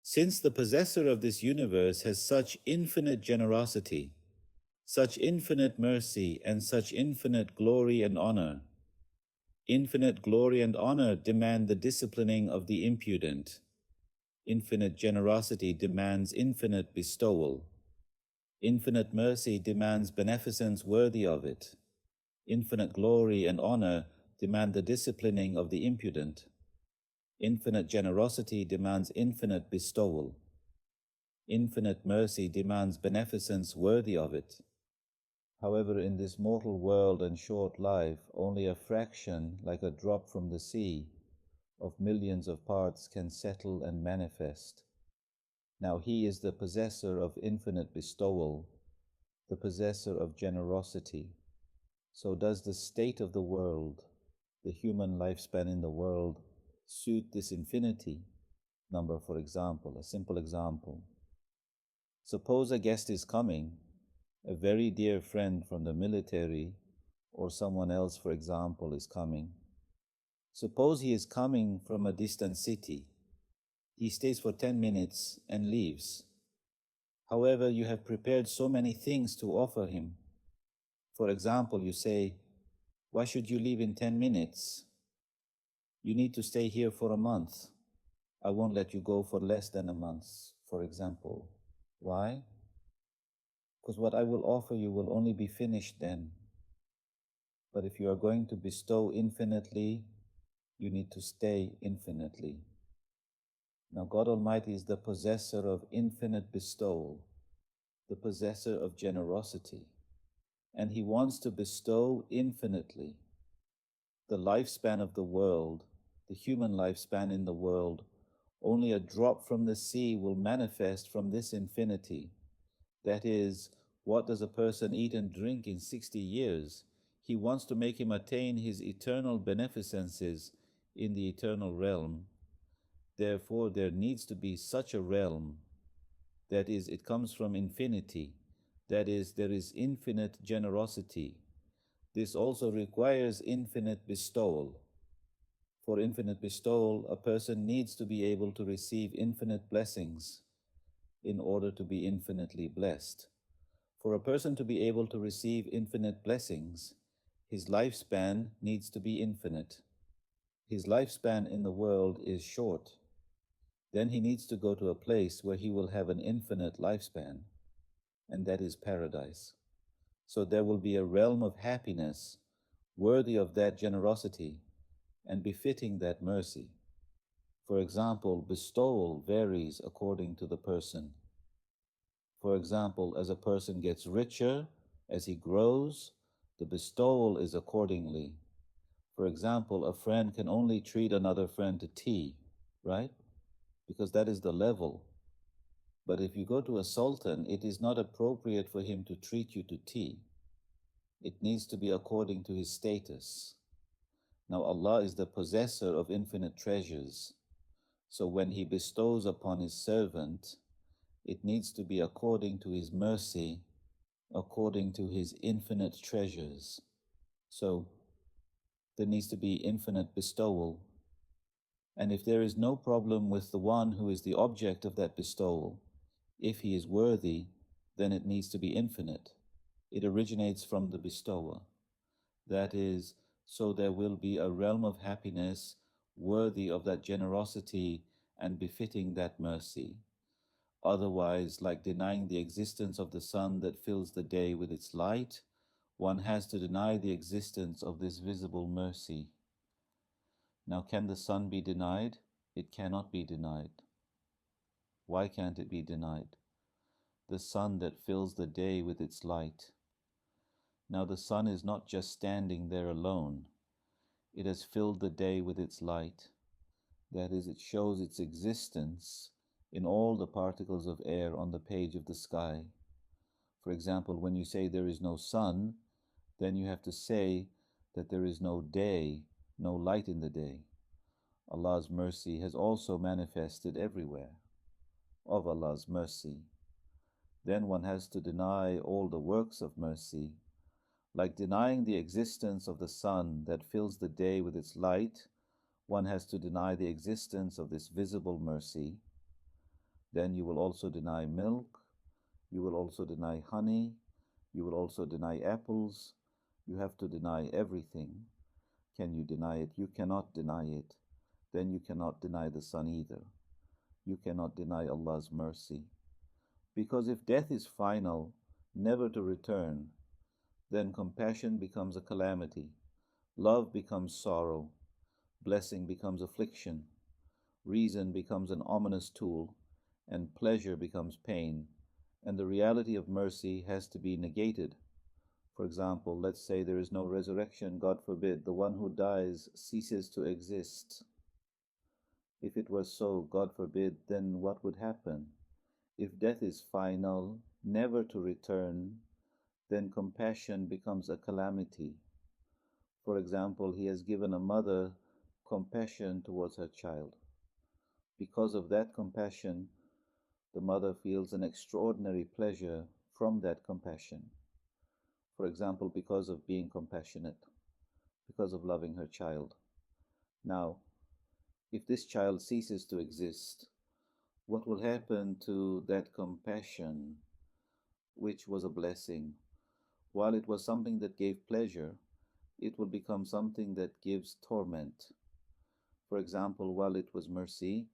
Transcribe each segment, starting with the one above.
Since the possessor of this universe has such infinite generosity, such infinite mercy, and such infinite glory and honor, infinite glory and honor demand the disciplining of the impudent. Infinite generosity demands infinite bestowal. Infinite mercy demands beneficence worthy of it. Infinite glory and honor demand the disciplining of the impudent. Infinite generosity demands infinite bestowal. Infinite mercy demands beneficence worthy of it. However, in this mortal world and short life, only a fraction, like a drop from the sea, of millions of parts can settle and manifest. Now he is the possessor of infinite bestowal, the possessor of generosity. So does the state of the world, the human lifespan in the world, suit this infinity number? For example, a simple example. Suppose a guest is coming, a very dear friend from the military, or someone else, for example, is coming. Suppose he is coming from a distant city. He stays for 10 minutes and leaves. However, you have prepared so many things to offer him. For example, you say, "Why should you leave in 10 minutes? You need to stay here for a month. I won't let you go for less than a month," for example. Why? Because what I will offer you will only be finished then. But if you are going to bestow infinitely, you need to stay infinitely. Now God Almighty is the possessor of infinite bestowal, the possessor of generosity, and He wants to bestow infinitely. The lifespan of the world, the human lifespan in the world, only a drop from the sea will manifest from this infinity. That is, what does a person eat and drink in 60 years? He wants to make him attain his eternal beneficences in the eternal realm. Therefore, there needs to be such a realm. That is, it comes from infinity. That is, there is infinite generosity. This also requires infinite bestowal. For infinite bestowal, a person needs to be able to receive infinite blessings in order to be infinitely blessed. For a person to be able to receive infinite blessings, his lifespan needs to be infinite. His lifespan in the world is short. Then he needs to go to a place where he will have an infinite lifespan, and that is paradise. So there will be a realm of happiness worthy of that generosity and befitting that mercy. For example, bestowal varies according to the person. For example, as a person gets richer, as he grows, the bestowal is accordingly. For example, a friend can only treat another friend to tea, right? Because that is the level. But if you go to a sultan, it is not appropriate for him to treat you to tea. It needs to be according to his status. Now Allah is the possessor of infinite treasures. So when He bestows upon His servant, it needs to be according to His mercy, according to His infinite treasures. So there needs to be infinite bestowal. And if there is no problem with the one who is the object of that bestowal, if he is worthy, then it needs to be infinite. It originates from the bestower. That is, so there will be a realm of happiness worthy of that generosity and befitting that mercy. Otherwise, like denying the existence of the sun that fills the day with its light, one has to deny the existence of this visible mercy. Now, can the sun be denied? It cannot be denied. Why can't it be denied? The sun that fills the day with its light. Now, the sun is not just standing there alone. It has filled the day with its light. That is, it shows its existence in all the particles of air on the page of the sky. For example, when you say there is no sun, then you have to say that there is no day, no light in the day. Allah's mercy has also manifested everywhere of Allah's mercy. Then one has to deny all the works of mercy, like denying the existence of the sun that fills the day with its light. One has to deny the existence of this visible mercy. then you will also deny milk, you will also deny honey, you will also deny apples. You have to deny everything. Can you deny it? You cannot deny it. Then you cannot deny the sun either. You cannot deny Allah's mercy. Because if death is final, never to return, then compassion becomes a calamity, love becomes sorrow, blessing becomes affliction, reason becomes an ominous tool, and pleasure becomes pain, and the reality of mercy has to be negated. For example, let's say there is no resurrection, God forbid, the one who dies ceases to exist. If it was so, God forbid, then what would happen? If death is final, never to return, then compassion becomes a calamity. For example, he has given a mother compassion towards her child. Because of that compassion, the mother feels an extraordinary pleasure from that compassion. For example, because of being compassionate, because of loving her child. Now, if this child ceases to exist, what will happen to that compassion, which was a blessing? While it was something that gave pleasure, it will become something that gives torment. For example, while it was mercy,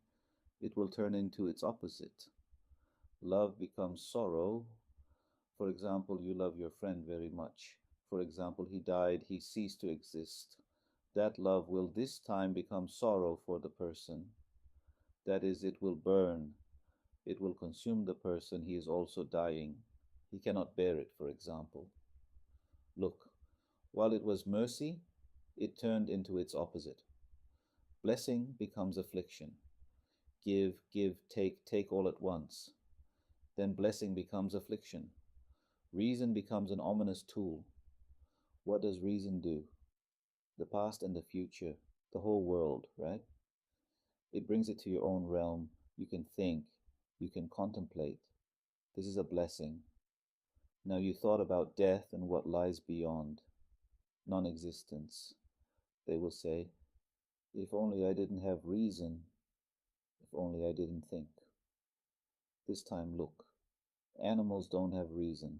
it will turn into its opposite. Love becomes sorrow. For example, you love your friend very much. For example, he died, he ceased to exist. That love will this time become sorrow for the person. That is, it will burn. It will consume the person. He is also dying. He cannot bear it, for example. Look, while it was mercy, it turned into its opposite. Blessing becomes affliction. Give, give, take all at once. Then blessing becomes affliction. Reason becomes an ominous tool. What does reason do? The past and the future, the whole world, right? It brings it to your own realm. You can think, you can contemplate. This is a blessing. Now you thought about death and what lies beyond, non-existence. They will say, if only I didn't have reason, if only I didn't think. This time look, animals don't have reason.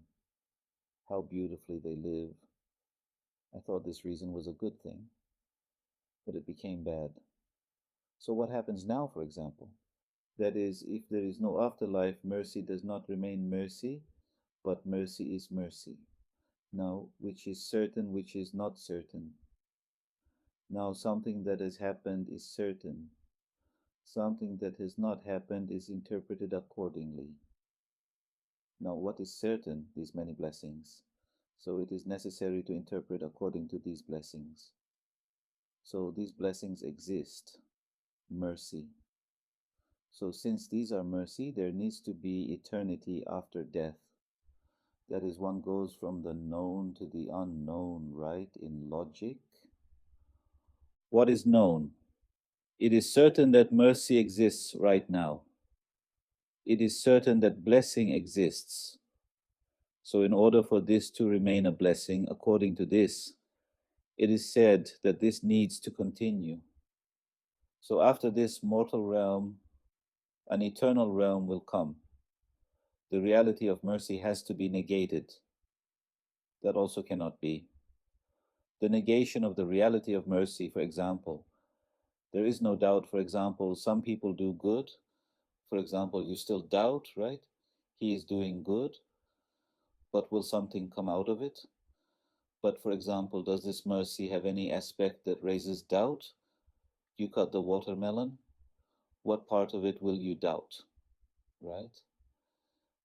How beautifully they live. I thought this reason was a good thing, but it became bad. So what happens now, for example? That is, if there is no afterlife, mercy does not remain mercy, but mercy is mercy. Now, which is certain, which is not certain? Now, something that has happened is certain. Something that has not happened is interpreted accordingly. Now, what is certain? These many blessings. So it is necessary to interpret according to these blessings. So these blessings exist. Mercy. So since these are mercy, there needs to be eternity after death. That is, one goes from the known to the unknown, right, in logic. What is known? It is certain that mercy exists right now. It is certain that blessing exists. So in order for this to remain a blessing, according to this, it is said that this needs to continue. So after this mortal realm, an eternal realm will come. The reality of mercy has to be negated. That also cannot be. The negation of the reality of mercy, for example, there is no doubt, for example, some people do good. For example, you still doubt, right? He is doing good, but will something come out of it? But for example, does this mercy have any aspect that raises doubt? You cut the watermelon, what part of it will you doubt, right?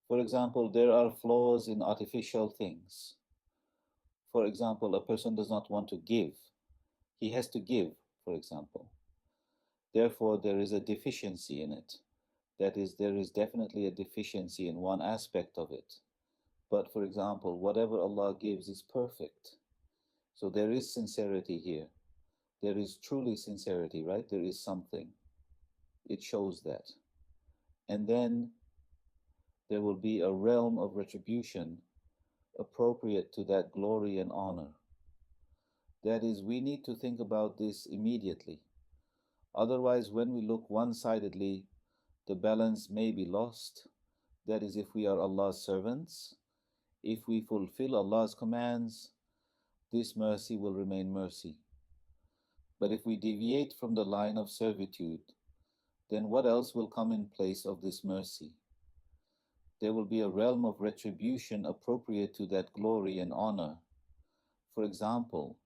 For example, there are flaws in artificial things. For example, a person does not want to give. He has to give, for example. Therefore, there is a deficiency in it. That is, there is definitely a deficiency in one aspect of it. But for example, whatever Allah gives is perfect. So there is sincerity here. There is truly sincerity, right? There is something. It shows that. And then there will be a realm of retribution appropriate to that glory and honor. That is, we need to think about this immediately. Otherwise, when we look one-sidedly, the balance may be lost. That is, if we are Allah's servants, if we fulfill Allah's commands, this mercy will remain mercy. But if we deviate from the line of servitude, then what else will come in place of this mercy? There will be a realm of retribution appropriate to that glory and honor. For example,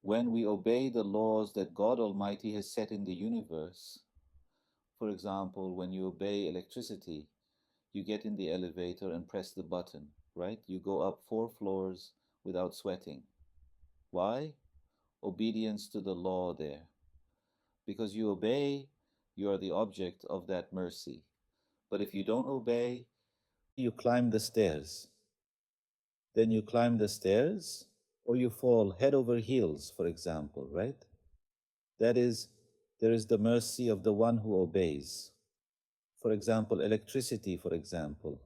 when we obey the laws that God Almighty has set in the universe, for example, when you obey electricity, you get in the elevator and press the button, right? You go up 4 floors without sweating. Why? Obedience to the law there. Because you obey, you are the object of that mercy. But if you don't obey, you climb the stairs. Then you climb the stairs, or you fall head over heels, for example, right? That is, there is the mercy of the one who obeys. For example, electricity, for example.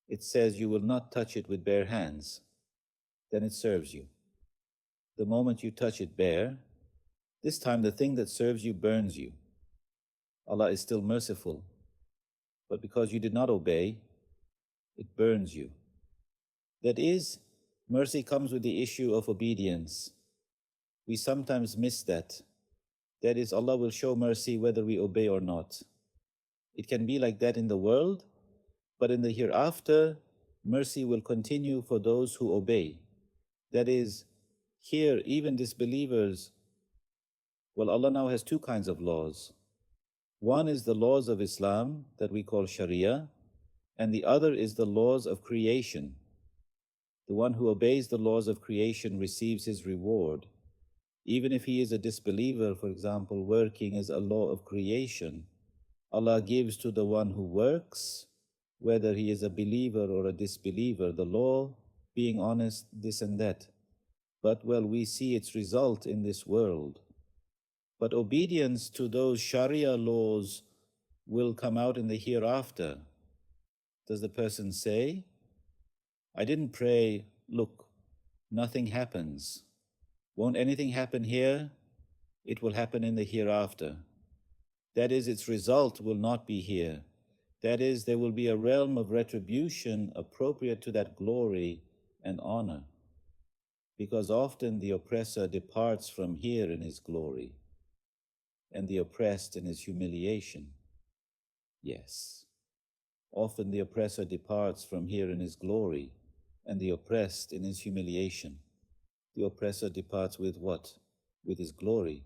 It says you will not touch it with bare hands. Then it serves you. The moment you touch it bare, this time the thing that serves you burns you. Allah is still merciful, but because you did not obey, it burns you. That is, mercy comes with the issue of obedience. We sometimes miss that. That is, Allah will show mercy whether we obey or not. It can be like that in the world, but in the hereafter, mercy will continue for those who obey. That is, here, even disbelievers, well, Allah now has 2 kinds of laws. One is the laws of Islam that we call Sharia, and the other is the laws of creation. The one who obeys the laws of creation receives his reward. Even if he is a disbeliever, for example, working as a law of creation, Allah gives to the one who works, whether he is a believer or a disbeliever, the law, being honest, this and that. But, well, we see its result in this world. But obedience to those Sharia laws will come out in the hereafter. Does the person say, I didn't pray, look, nothing happens. Won't anything happen here? It will happen in the hereafter. That is, its result will not be here. That is, there will be a realm of retribution appropriate to that glory and honor. Because often the oppressor departs from here in his glory, and the oppressed in his humiliation. Yes, often the oppressor departs from here in his glory, and the oppressed in his humiliation. The oppressor departs with what? With his glory.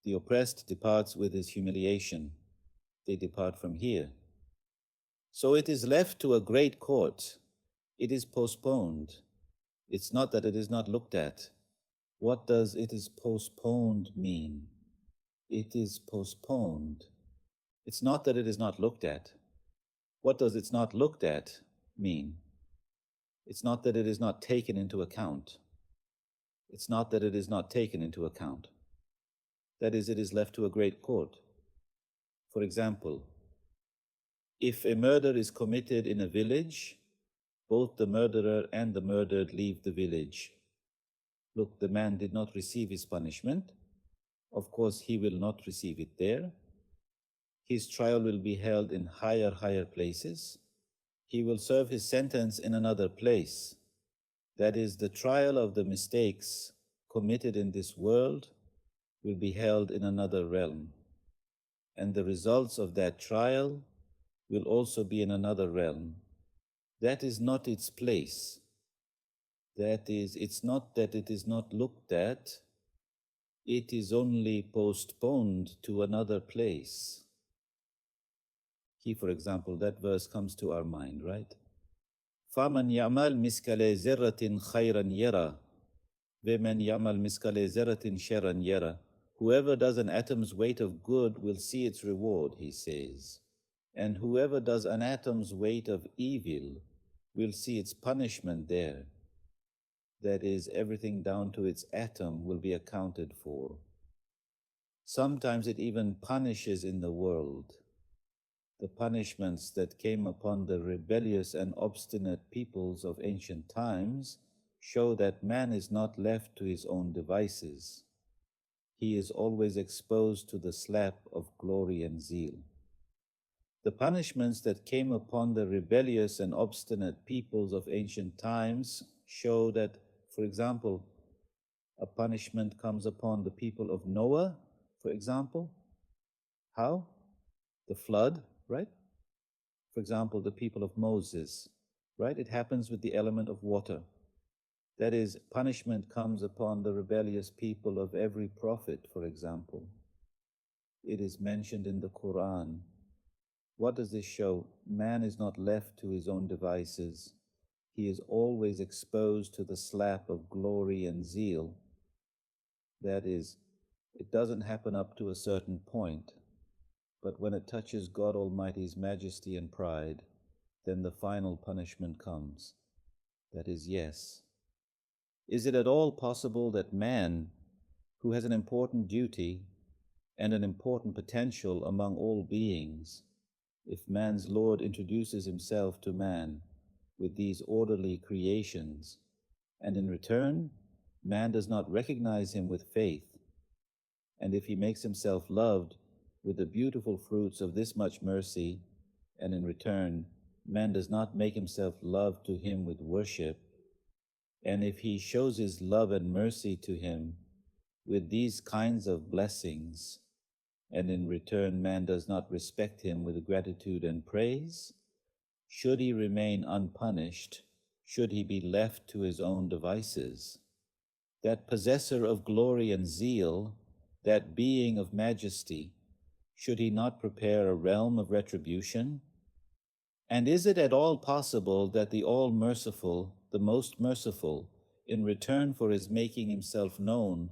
The oppressed departs with his humiliation. They depart from here. So it is left to a great court. It is postponed. It's not that it is not looked at. What does it is postponed mean? It is postponed. It's not that it is not looked at. What does it's not looked at mean? It's not that it is not taken into account. It's not that it is not taken into account. That is, it is left to a great court. For example, if a murder is committed in a village, both the murderer and the murdered leave the village. Look, the man did not receive his punishment. Of course, he will not receive it there. His trial will be held in higher places. He will serve his sentence in another place. That is, the trial of the mistakes committed in this world will be held in another realm. And the results of that trial will also be in another realm. That is not its place. That is, it's not that it is not looked at, it is only postponed to another place. Here, for example, that verse comes to our mind, right? فَمَنْ يَعْمَلْ مِسْكَلَ زَرَّةٍ خَيْرًا يَرَى وَمَنْ يَعْمَلْ مِسْكَلَ زَرَّةٍ شَرًّا يَرَى. Whoever does an atom's weight of good will see its reward, he says. And whoever does an atom's weight of evil will see its punishment there. That is, everything down to its atom will be accounted for. Sometimes it even punishes in the world. The punishments that came upon the rebellious and obstinate peoples of ancient times show that man is not left to his own devices. He is always exposed to the slap of glory and zeal. The punishments that came upon the rebellious and obstinate peoples of ancient times show that, for example, a punishment comes upon the people of Noah, for example. How? The flood, right? For example, the people of Moses, right? It happens with the element of water. That is, punishment comes upon the rebellious people of every prophet, for example. It is mentioned in the Quran. What does this show? Man is not left to his own devices. He is always exposed to the slap of glory and zeal. That is, it doesn't happen up to a certain point, but when it touches God Almighty's majesty and pride, then the final punishment comes. That is, yes. Is it at all possible that man, who has an important duty and an important potential among all beings, if man's Lord introduces himself to man with these orderly creations, and in return, man does not recognize him with faith, and if he makes himself loved with the beautiful fruits of this much mercy, and in return, man does not make himself loved to him with worship, and if he shows his love and mercy to him with these kinds of blessings, and in return man does not respect him with gratitude and praise, should he remain unpunished? Should he be left to his own devices? That possessor of glory and zeal, that being of majesty, should he not prepare a realm of retribution? And is it at all possible that the all-merciful, the most merciful, in return for his making himself known,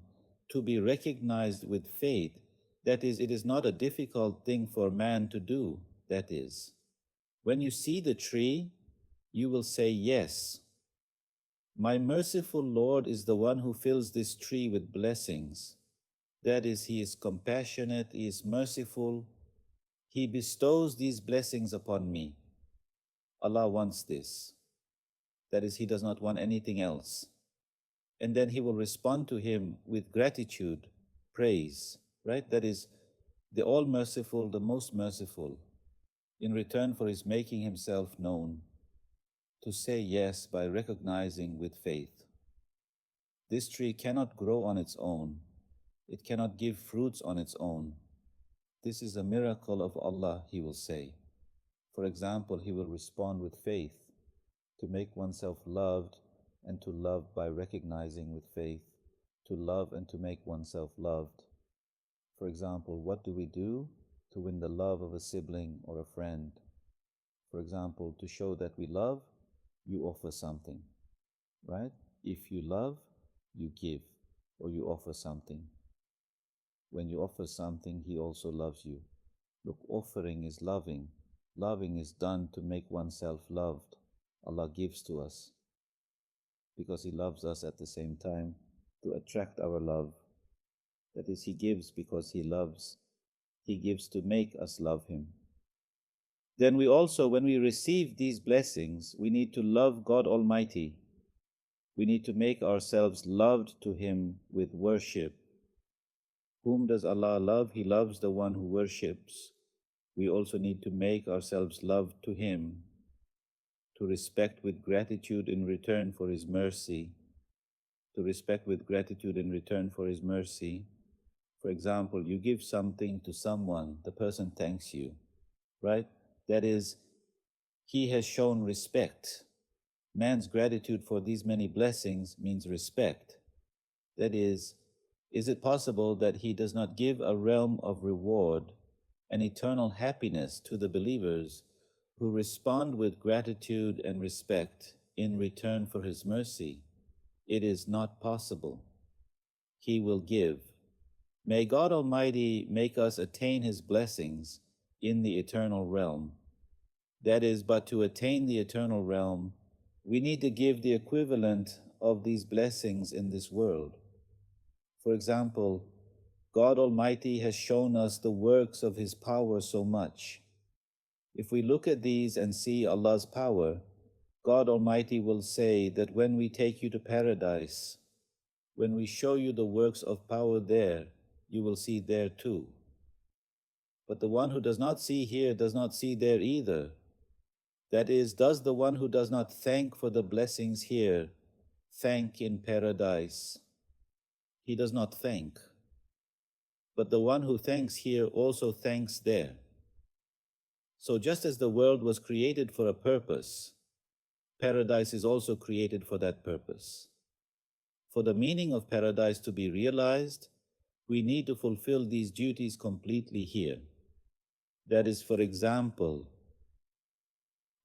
to be recognized with faith, that is, it is not a difficult thing for man to do, that is, when you see the tree, you will say, yes, my merciful Lord is the one who fills this tree with blessings. That is, he is compassionate, he is merciful, he bestows these blessings upon me. Allah wants this. That is, he does not want anything else. And then he will respond to him with gratitude, praise, right? That is, the all-merciful, the most merciful, in return for his making himself known, to say yes by recognizing with faith. This tree cannot grow on its own. It cannot give fruits on its own. This is a miracle of Allah, he will say. For example, he will respond with faith, to make oneself loved and to love by recognizing with faith, to love and to make oneself loved. For example, what do we do to win the love of a sibling or a friend? For example, to show that we love, you offer something, right? If you love, you give, or you offer something. When you offer something, he also loves you. Look, offering is loving. Loving is done to make oneself loved. Allah gives to us because he loves us at the same time to attract our love. That is, he gives because he loves. He gives to make us love him. Then we also, when we receive these blessings, we need to love God Almighty. We need to make ourselves loved to him with worship. Whom does Allah love? He loves the one who worships. We also need to make ourselves loved to him, to respect with gratitude in return for his mercy, to respect with gratitude in return for his mercy. For example, you give something to someone, the person thanks you, right? That is, he has shown respect. Man's gratitude for these many blessings means respect. That is it possible that he does not give a realm of reward, an eternal happiness to the believers who respond with gratitude and respect in return for his mercy? It is not possible. He will give. May God Almighty make us attain his blessings in the eternal realm. That is, but to attain the eternal realm, we need to give the equivalent of these blessings in this world. For example, God Almighty has shown us the works of his power so much. If we look at these and see Allah's power, God Almighty will say that when we take you to paradise, when we show you the works of power there, you will see there too. But the one who does not see here does not see there either. That is, does the one who does not thank for the blessings here thank in paradise? He does not thank. But the one who thanks here also thanks there. So just as the world was created for a purpose, paradise is also created for that purpose. For the meaning of paradise to be realized, we need to fulfill these duties completely here. That is, for example,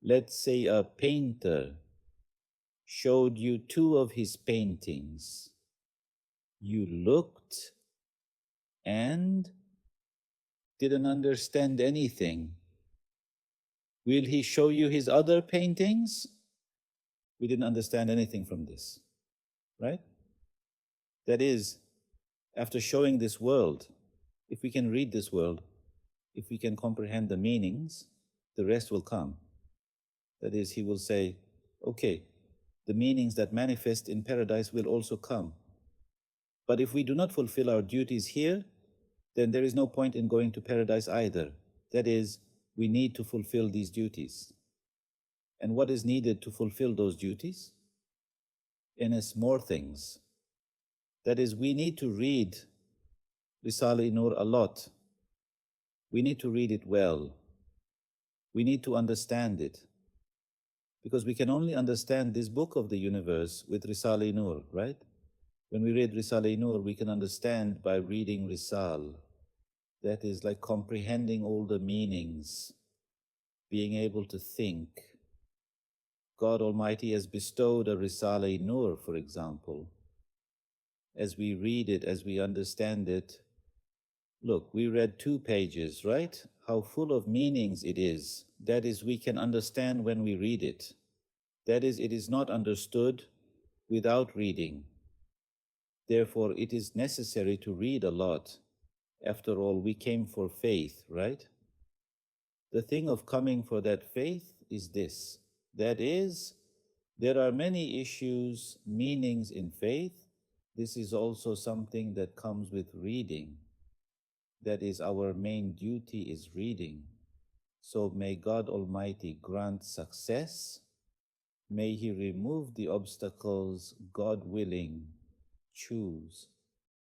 let's say a painter showed you two of his paintings. You looked and didn't understand anything. Will he show you his other paintings? We didn't understand anything from this, right? That is, after showing this world, if we can read this world, if we can comprehend the meanings, the rest will come. That is, he will say, okay, the meanings that manifest in paradise will also come. But if we do not fulfill our duties here, then there is no point in going to paradise either. That is, we need to fulfill these duties. And what is needed to fulfill those duties? More things. That is, we need to read RİSALE-İ a lot. We need to read it well. We need to understand it. Because we can only understand this book of the universe with RİSALE-İ, right? When we read RİSALE-İ, we can understand by reading Risal. That is like comprehending all the meanings, being able to think. God Almighty has bestowed a RİSALE-İ, for example. As we read it, as we understand it, look, we read 2 pages, right? How full of meanings it is. That is, we can understand when we read it. That is, it is not understood without reading. Therefore, it is necessary to read a lot. After all, we came for faith, right? The thing of coming for that faith is this. That is, there are many issues, meanings in faith. This is also something that comes with reading. That is, our main duty is reading. So may God Almighty grant success. May He remove the obstacles, God willing. Choose.